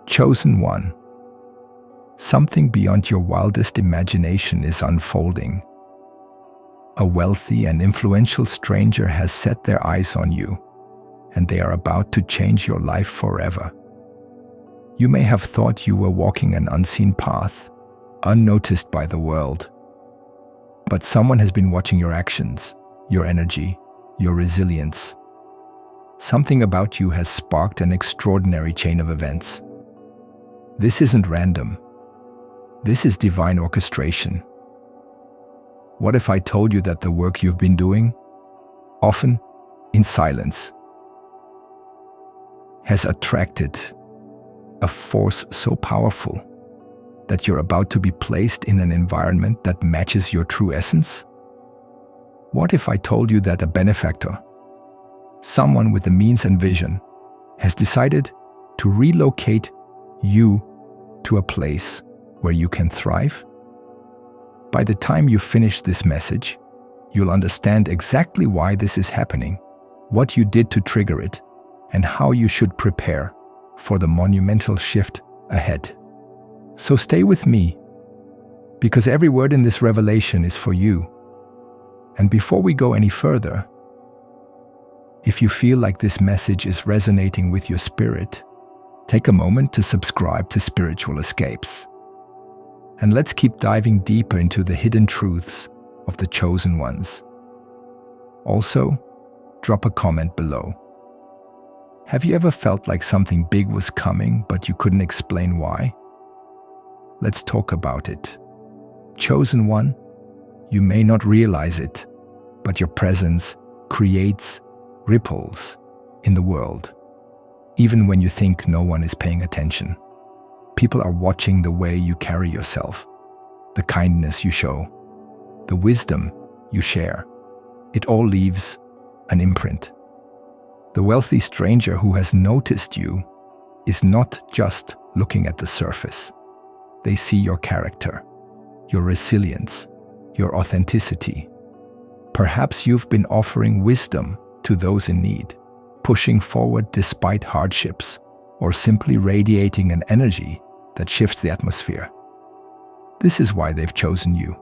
Chosen one. Something beyond your wildest imagination is unfolding. A wealthy and influential stranger has set their eyes on you, and they are about to change your life forever. You may have thought you were walking an unseen path, unnoticed by the world. But someone has been watching your actions, your energy, your resilience. Something about you has sparked an extraordinary chain of events. This isn't random. This is divine orchestration. What if I told you that the work you've been doing, often in silence, has attracted a force so powerful that you're about to be placed in an environment that matches your true essence? What if I told you that a benefactor, someone with the means and vision, has decided to relocate you to a place where you can thrive? By the time you finish this message, you'll understand exactly why this is happening, what you did to trigger it, and how you should prepare for the monumental shift ahead. So stay with me, because every word in this revelation is for you. And before we go any further, if you feel like this message is resonating with your spirit, take a moment to subscribe to Spiritual Escapes. And let's keep diving deeper into the hidden truths of the chosen ones. Also, drop a comment below. Have you ever felt like something big was coming, but you couldn't explain why? Let's talk about it. Chosen one, you may not realize it, but your presence creates ripples in the world. Even when you think no one is paying attention, people are watching the way you carry yourself, the kindness you show, the wisdom you share. It all leaves an imprint. The wealthy stranger who has noticed you is not just looking at the surface. They see your character, your resilience, your authenticity. Perhaps you've been offering wisdom to those in need, pushing forward despite hardships, or simply radiating an energy that shifts the atmosphere. This is why they've chosen you.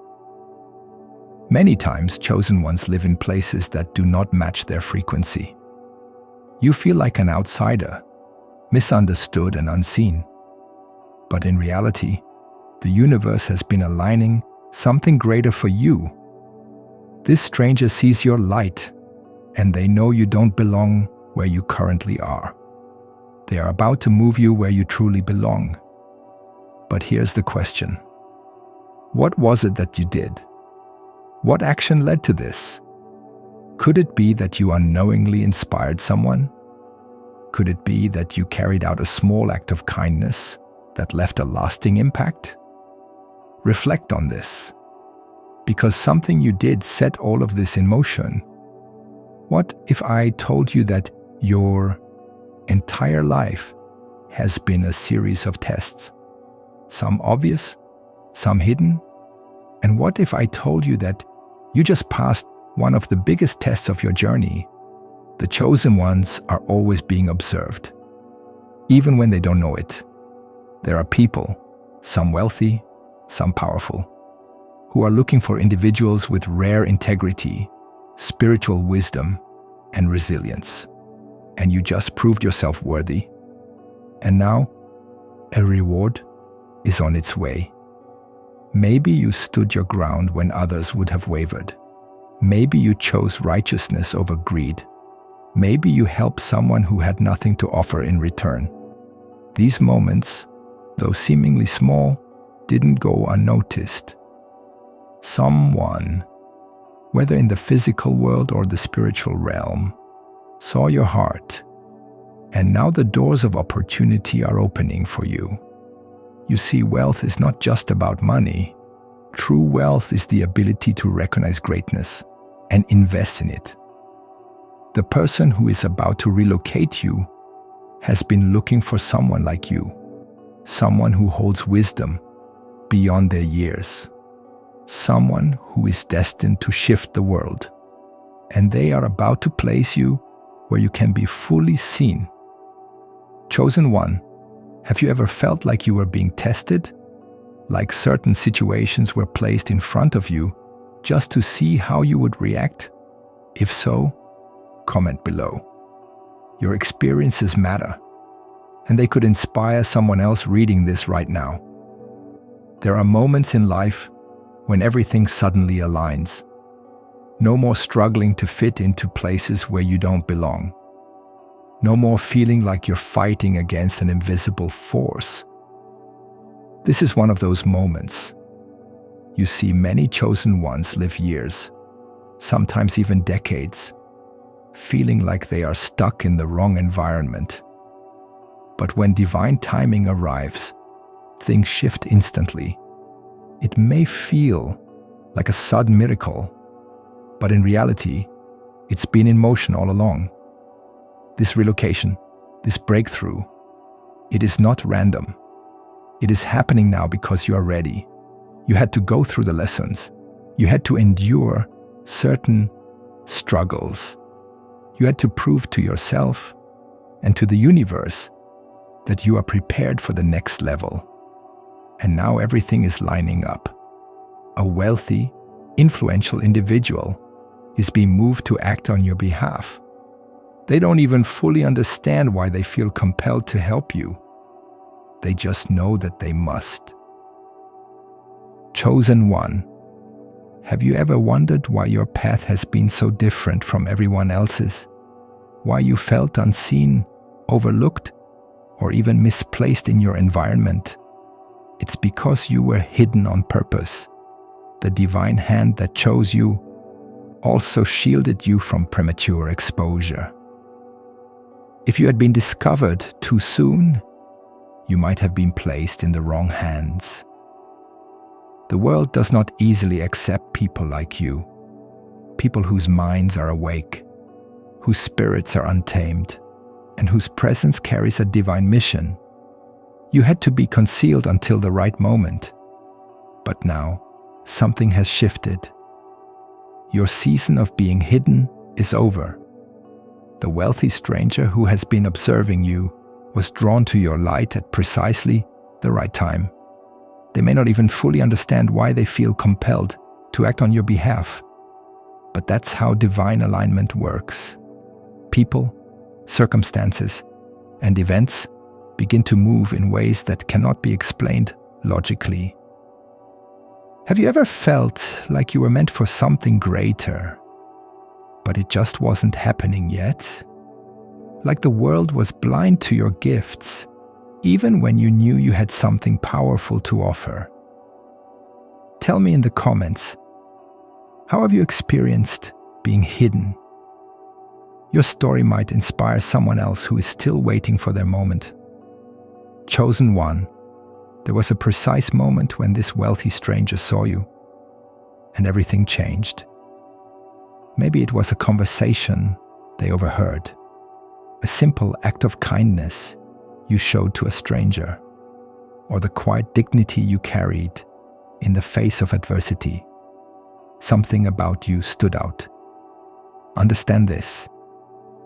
Many times, chosen ones live in places that do not match their frequency. You feel like an outsider, misunderstood and unseen. But in reality, the universe has been aligning something greater for you. This stranger sees your light, and they know you don't belong where you currently are. They are about to move you where you truly belong. But here's the question. What was it that you did? What action led to this? Could it be that you unknowingly inspired someone? Could it be that you carried out a small act of kindness that left a lasting impact? Reflect on this, because something you did set all of this in motion. What if I told you that your entire life has been a series of tests? Some obvious, some hidden? And what if I told you that you just passed one of the biggest tests of your journey? The chosen ones are always being observed, even when they don't know it. There are people, some wealthy, some powerful, who are looking for individuals with rare integrity, spiritual wisdom, and resilience. And you just proved yourself worthy. And now, a reward is on its way. Maybe you stood your ground when others would have wavered. Maybe you chose righteousness over greed. Maybe you helped someone who had nothing to offer in return. These moments, though seemingly small, didn't go unnoticed. Someone, whether in the physical world or the spiritual realm, saw your heart, and now the doors of opportunity are opening for you. You see, wealth is not just about money. True wealth is the ability to recognize greatness and invest in it. The person who is about to relocate you has been looking for someone like you, someone who holds wisdom beyond their years, someone who is destined to shift the world. And they are about to place you where you can be fully seen. Chosen one, Have you ever felt like you were being tested? Like certain situations were placed in front of you just to see how you would react? If so, comment below. Your experiences matter, and they could inspire someone else reading this right now. There are moments in life when everything suddenly aligns. No more struggling to fit into places where you don't belong. No more feeling like you're fighting against an invisible force. This is one of those moments. You see many chosen ones live years, sometimes even decades, feeling like they are stuck in the wrong environment. But when divine timing arrives, things shift instantly. It may feel like a sudden miracle, but in reality, it's been in motion all along. This relocation, this breakthrough, it is not random. It is happening now because you are ready. You had to go through the lessons. You had to endure certain struggles. You had to prove to yourself and to the universe that you are prepared for the next level. And now everything is lining up. A wealthy, influential individual is being moved to act on your behalf. They don't even fully understand why they feel compelled to help you. They just know that they must. Chosen one. Have you ever wondered why your path has been so different from everyone else's? Why you felt unseen, overlooked, or even misplaced in your environment? It's because you were hidden on purpose. The divine hand that chose you also shielded you from premature exposure. If you had been discovered too soon, you might have been placed in the wrong hands. The world does not easily accept people like you, people whose minds are awake, whose spirits are untamed, and whose presence carries a divine mission. You had to be concealed until the right moment. But now, something has shifted. Your season of being hidden is over. The wealthy stranger who has been observing you was drawn to your light at precisely the right time. They may not even fully understand why they feel compelled to act on your behalf. But that's how divine alignment works. People, circumstances, and events begin to move in ways that cannot be explained logically. Have you ever felt like you were meant for something greater, but it just wasn't happening yet? Like the world was blind to your gifts, even when you knew you had something powerful to offer? Tell me in the comments, how have you experienced being hidden? Your story might inspire someone else who is still waiting for their moment. Chosen one, there was a precise moment when this wealthy stranger saw you, and everything changed. Maybe it was a conversation they overheard, a simple act of kindness you showed to a stranger, or the quiet dignity you carried in the face of adversity. Something about you stood out. Understand this: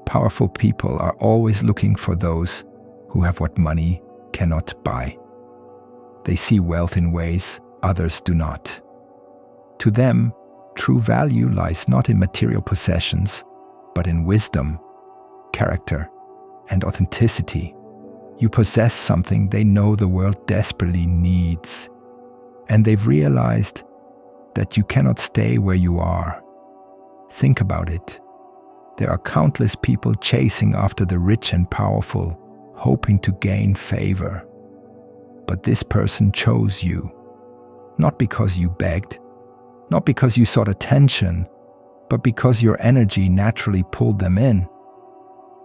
powerful people are always looking for those who have what money cannot buy. They see wealth in ways others do not. To them, true value lies not in material possessions, but in wisdom, character, and authenticity. You possess something they know the world desperately needs, and they've realized that you cannot stay where you are. Think about it. There are countless people chasing after the rich and powerful, hoping to gain favor. But this person chose you, not because you begged, not because you sought attention, but because your energy naturally pulled them in.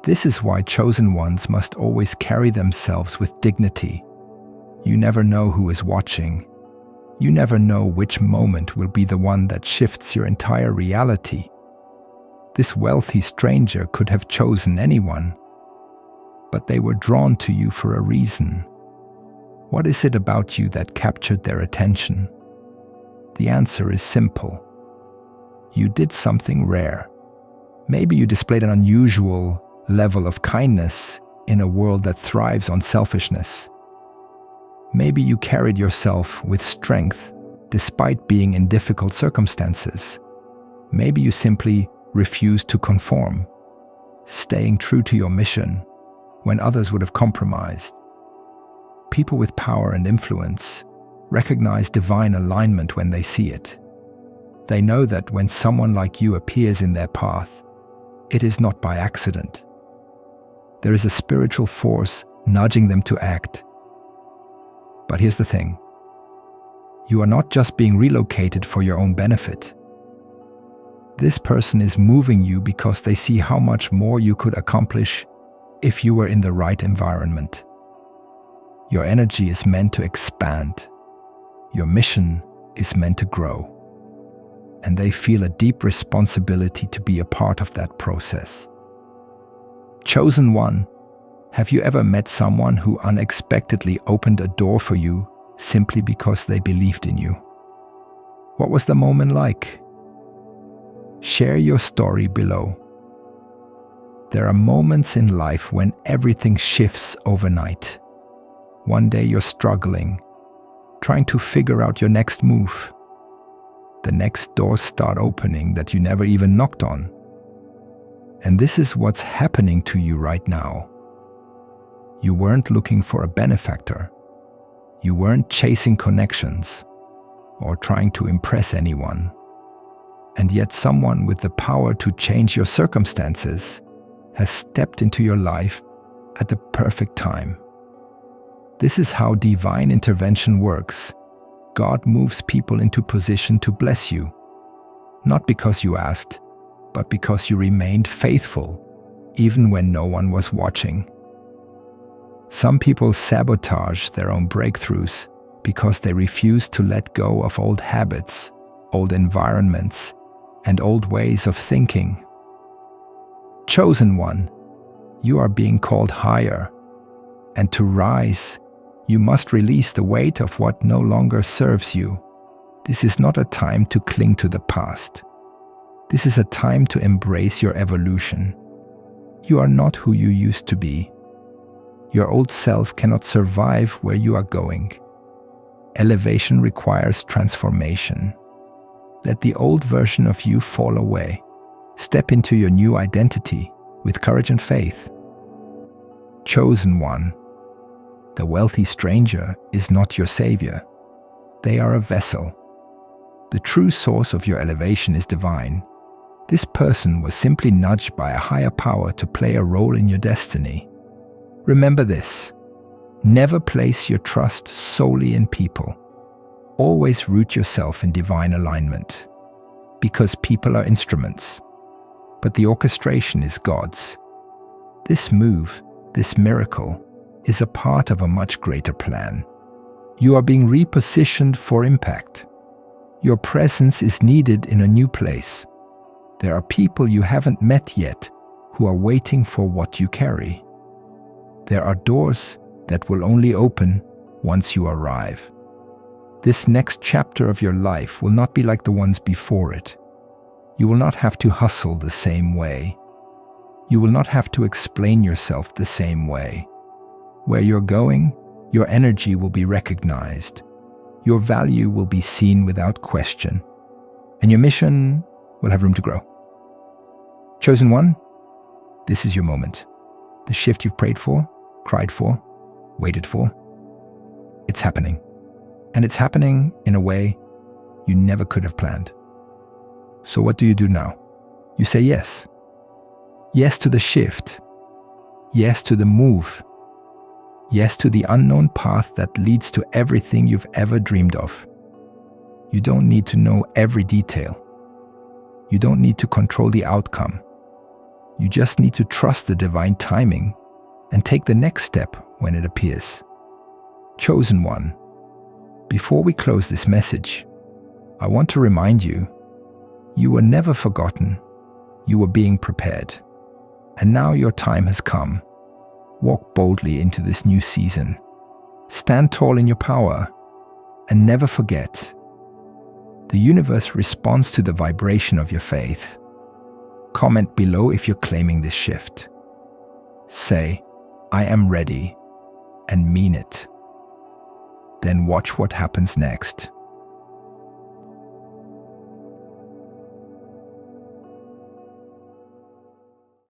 This is why chosen ones must always carry themselves with dignity. You never know who is watching. You never know which moment will be the one that shifts your entire reality. This wealthy stranger could have chosen anyone, but they were drawn to you for a reason. What is it about you that captured their attention? The answer is simple. You did something rare. Maybe you displayed an unusual level of kindness in a world that thrives on selfishness. Maybe you carried yourself with strength despite being in difficult circumstances. Maybe you simply refused to conform, staying true to your mission when others would have compromised. People with power and influence recognize divine alignment when they see it. They know that when someone like you appears in their path, it is not by accident. There is a spiritual force nudging them to act. But here's the thing. You are not just being relocated for your own benefit. This person is moving you because they see how much more you could accomplish if you were in the right environment. Your energy is meant to expand. Your mission is meant to grow. And they feel a deep responsibility to be a part of that process. Chosen one, have you ever met someone who unexpectedly opened a door for you simply because they believed in you? What was the moment like? Share your story below. There are moments in life when everything shifts overnight. One day you're struggling, trying to figure out your next move. The next doors start opening that you never even knocked on. And this is what's happening to you right now. You weren't looking for a benefactor. You weren't chasing connections or trying to impress anyone. And yet someone with the power to change your circumstances has stepped into your life at the perfect time. This is how divine intervention works. God moves people into position to bless you, not because you asked, but because you remained faithful, even when no one was watching. Some people sabotage their own breakthroughs because they refuse to let go of old habits, old environments, and old ways of thinking. Chosen one, you are being called higher, and to rise, you must release the weight of what no longer serves you. This is not a time to cling to the past. This is a time to embrace your evolution. You are not who you used to be. Your old self cannot survive where you are going. Elevation requires transformation. Let the old version of you fall away. Step into your new identity with courage and faith. Chosen one, the wealthy stranger is not your savior. They are a vessel. The true source of your elevation is divine. This person was simply nudged by a higher power to play a role in your destiny. Remember this. Never place your trust solely in people. Always root yourself in divine alignment. Because people are instruments, but the orchestration is God's. This move, this miracle, is a part of a much greater plan. You are being repositioned for impact. Your presence is needed in a new place. There are people you haven't met yet who are waiting for what you carry. There are doors that will only open once you arrive. This next chapter of your life will not be like the ones before it. You will not have to hustle the same way. You will not have to explain yourself the same way. Where you're going, your energy will be recognized. Your value will be seen without question. And your mission will have room to grow. Chosen one, this is your moment. The shift you've prayed for, cried for, waited for. It's happening. And it's happening in a way you never could have planned. So what do you do now? You say yes. Yes to the shift. Yes to the move. Yes to the unknown path that leads to everything you've ever dreamed of. You don't need to know every detail. You don't need to control the outcome. You just need to trust the divine timing and take the next step when it appears. Chosen one, before we close this message, I want to remind you, you were never forgotten. You were being prepared. And now your time has come. Walk boldly into this new season. Stand tall in your power. And never forget, the universe responds to the vibration of your faith. Comment below if you're claiming this shift. Say, I am ready, and mean it. Then watch what happens next.